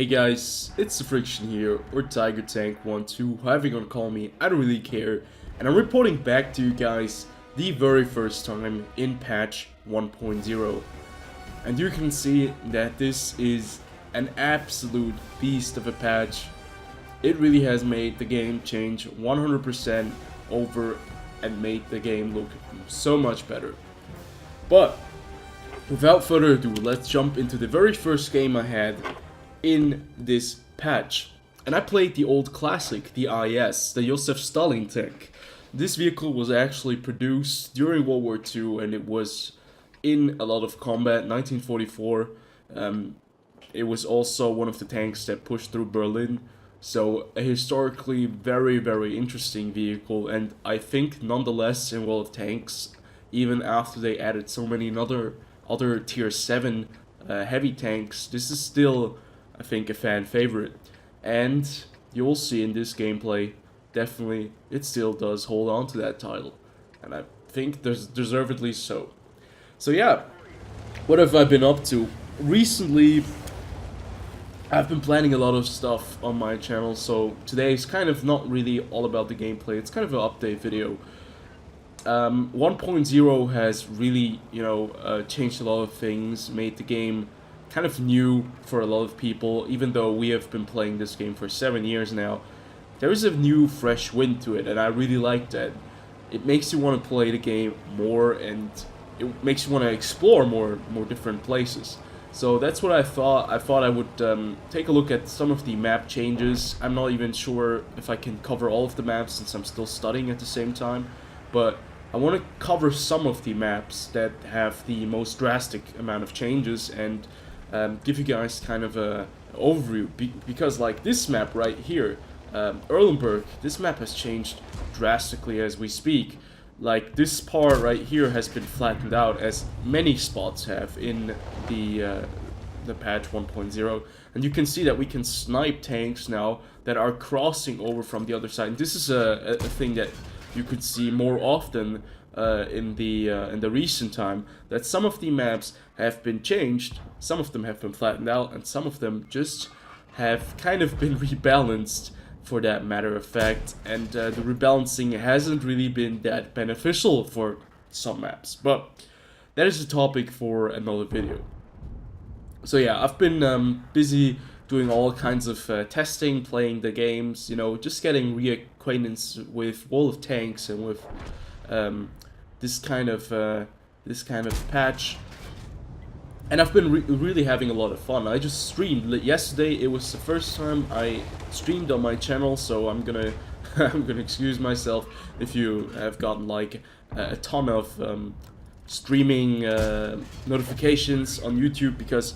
Hey guys, it's TheFrXion here, or Tiger Tank 12, however you're gonna call me, I don't really care. And I'm reporting back to you guys the very first time in patch 1.0. And you can see that this is an absolute beast of a patch. It really has made the game change 100% over and made the game look so much better. But without further ado, let's jump into the very first game I had in this patch. And I played the old classic, the IS, the Josef Stalin tank. This vehicle was actually produced during World War II and it was in a lot of combat, 1944. It was also one of the tanks that pushed through Berlin. So a historically very interesting vehicle, and I think nonetheless in World of Tanks, even after they added so many other tier 7 heavy tanks, this is still, I think, a fan favorite. And you'll see in this gameplay, definitely it still does hold on to that title, and I think deservedly so. So yeah, what have I been up to? Recently, I've been planning a lot of stuff on my channel, so today is kind of not really all about the gameplay, it's kind of an update video. 1.0 has really, changed a lot of things, made the game kind of new for a lot of people, even though we have been playing this game for 7 years now. There is a new, fresh wind to it, and I really like that. It makes you want to play the game more, and it makes you want to explore more different places. So that's what I thought. I thought I would take a look at some of the map changes. I'm not even sure if I can cover all of the maps since I'm still studying at the same time, but I want to cover some of the maps that have the most drastic amount of changes and give you guys kind of a overview, because like this map right here, Erlenberg, this map has changed drastically as we speak. Like this part right here has been flattened out, as many spots have in the patch 1.0, and you can see that we can snipe tanks now that are crossing over from the other side. And this is a thing that you could see more often in the recent time, that some of the maps have been changed, some of them have been flattened out, and some of them just have kind of been rebalanced, for that matter of fact, and the rebalancing hasn't really been that beneficial for some maps, but that is a topic for another video. So yeah, I've been busy doing all kinds of testing, playing the games, just getting reacquaintance with World of Tanks and with this kind of patch. And I've been really having a lot of fun. I just streamed yesterday. It was the first time I streamed on my channel, so I'm gonna excuse myself if you have gotten like a ton of streaming notifications on YouTube, because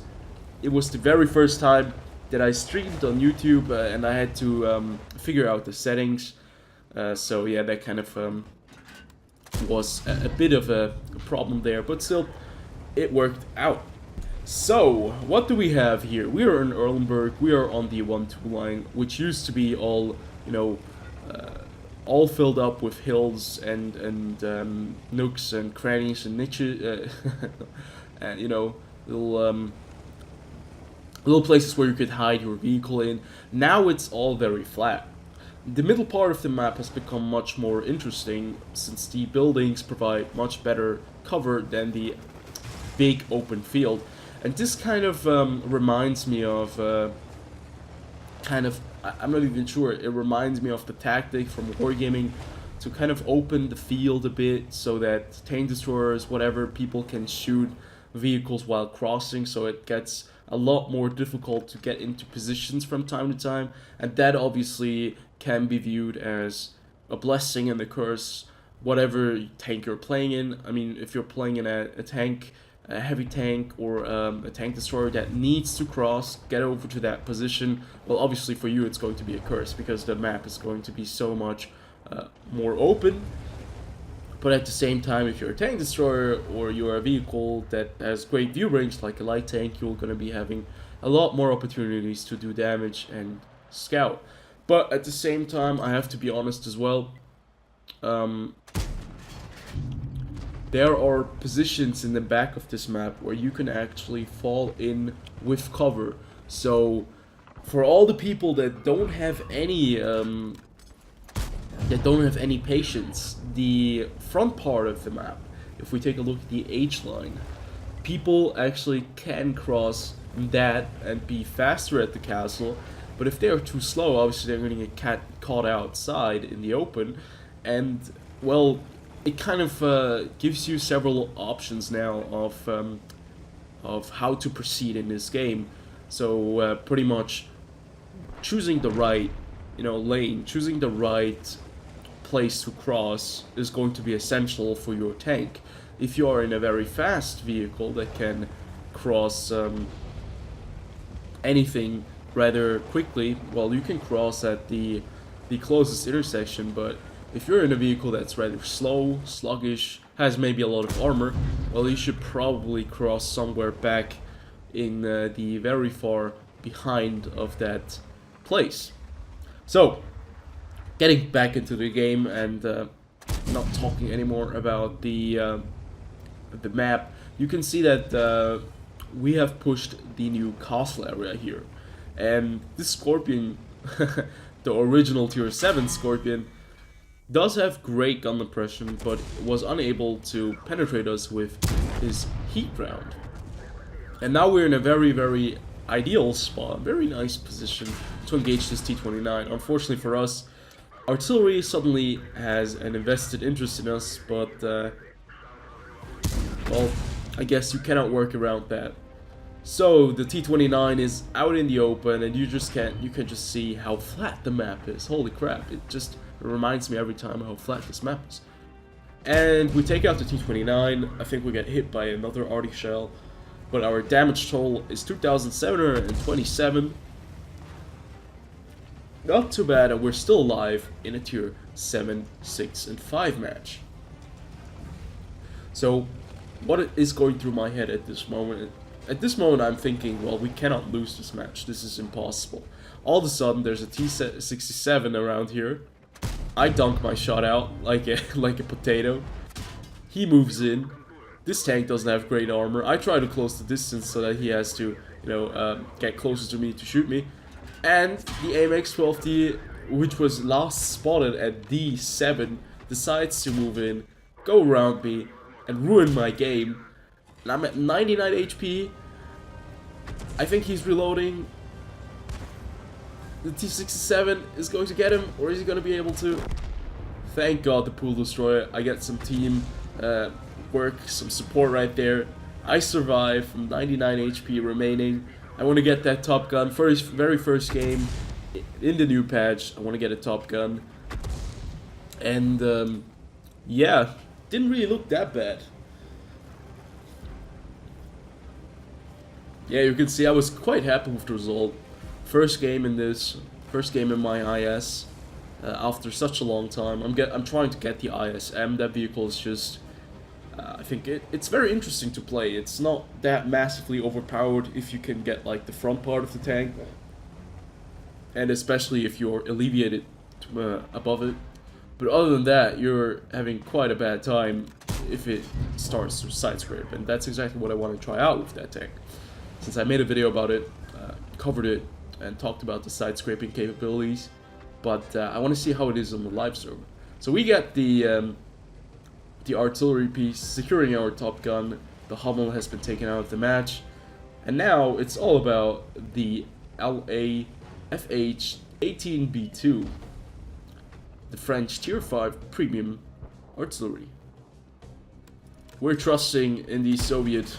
it was the very first time that I streamed on YouTube, and I had to figure out the settings. So yeah, that kind of was a bit of a problem there, but still, it worked out. So, what do we have here? We are in Erlenberg, we are on the 1-2 line, which used to be all, all filled up with hills and nooks and crannies and niches, and, little places where you could hide your vehicle in. Now it's all very flat. The middle part of the map has become much more interesting, since the buildings provide much better cover than the big open field. And this kind of reminds me of, I'm not even sure, it reminds me of the tactic from Wargaming to kind of open the field a bit so that tank destroyers, whatever, people can shoot vehicles while crossing, so it gets a lot more difficult to get into positions from time to time. And that obviously can be viewed as a blessing and a curse, whatever tank you're playing in. I mean, if you're playing in a tank, a heavy tank, or a tank destroyer that needs to cross, get over to that position, well, obviously for you it's going to be a curse, because the map is going to be so much more open. But at the same time, if you're a tank destroyer or you're a vehicle that has great view range like a light tank, you're going to be having a lot more opportunities to do damage and scout. But at the same time, I have to be honest as well, there are positions in the back of this map where you can actually fall in with cover. So for all the people that don't have any patience, the front part of the map, if we take a look at the H line, people actually can cross that and be faster at the castle, but if they are too slow, obviously they're going to get caught outside in the open, and, well, it kind of gives you several options now of how to proceed in this game. So pretty much choosing the right, lane, choosing the right place to cross is going to be essential for your tank. If you are in a very fast vehicle that can cross anything rather quickly, well, you can cross at the closest intersection, but if you're in a vehicle that's rather slow, sluggish, has maybe a lot of armor, well, you should probably cross somewhere back in the very far behind of that place. So, getting back into the game and not talking anymore about the map, you can see that we have pushed the new castle area here. And this Scorpion, the original tier 7 Scorpion, does have great gun suppression, but was unable to penetrate us with his heat round. And now we're in a very, very ideal spot, very nice position to engage this T-29. Unfortunately for us, artillery suddenly has an invested interest in us, but well, I guess you cannot work around that. So the T-29 is out in the open, and you can just see how flat the map is. Holy crap, it reminds me every time how flat this map is. And we take out the T-29. I think we get hit by another arty shell, but our damage total is 2,727. Not too bad, and we're still alive in a tier 7, 6, and 5 match. So, what is going through my head at this moment? At this moment, I'm thinking, well, we cannot lose this match. This is impossible. All of a sudden, there's a T-67 around here. I dunk my shot out like a potato. He moves in. This tank doesn't have great armor. I try to close the distance so that he has to, get closer to me to shoot me. And the AMX-12D, which was last spotted at D7, decides to move in, go around me, and ruin my game. And I'm at 99 HP. I think he's reloading. The T-67 is going to get him, or is he going to be able to? Thank God the pool destroyer. I get some team work, some support right there. I survive from 99 HP remaining. I want to get that top gun. Very first game in the new patch. I want to get a top gun. And yeah, didn't really look that bad. Yeah, you can see I was quite happy with the result. First game in my IS after such a long time. I'm trying to get the ISM. That vehicle is just, I think it's very interesting to play. It's not that massively overpowered if you can get like the front part of the tank, and especially if you're alleviated above it. But other than that, you're having quite a bad time if it starts to side scrape, and that's exactly what I want to try out with that tank. Since I made a video about it, covered it, and talked about the side scraping capabilities, but I want to see how it is on the live server. So we got the artillery piece securing our top gun. The Hummel has been taken out of the match, and now it's all about the LA-FH-18B2, the French tier 5 premium artillery. We're trusting in the Soviet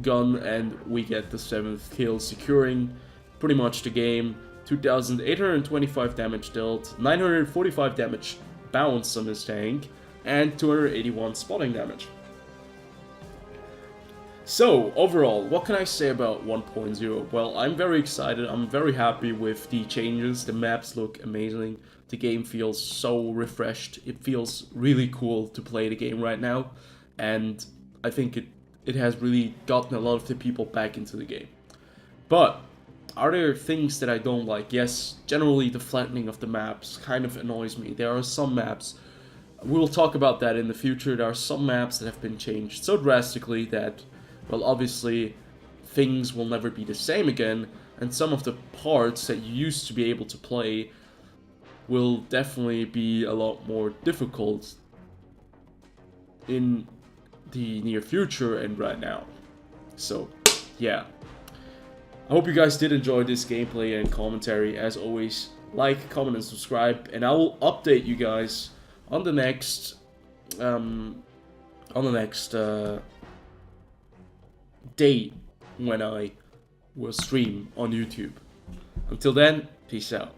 gun, and we get the 7th kill, securing pretty much the game. 2,825 damage dealt, 945 damage bounce on this tank, and 281 spotting damage. So, overall, what can I say about 1.0? Well, I'm very excited, I'm very happy with the changes, the maps look amazing, the game feels so refreshed, it feels really cool to play the game right now, and I think it has really gotten a lot of the people back into the game. But, are there things that I don't like? Yes, generally the flattening of the maps kind of annoys me. There are some maps, we'll talk about that in the future, there are some maps that have been changed so drastically that, well, obviously things will never be the same again, and some of the parts that you used to be able to play will definitely be a lot more difficult in the near future and right now. So, yeah. I hope you guys did enjoy this gameplay and commentary. As always, like, comment, and subscribe, and I will update you guys on the next date when I will stream on YouTube. Until then, peace out.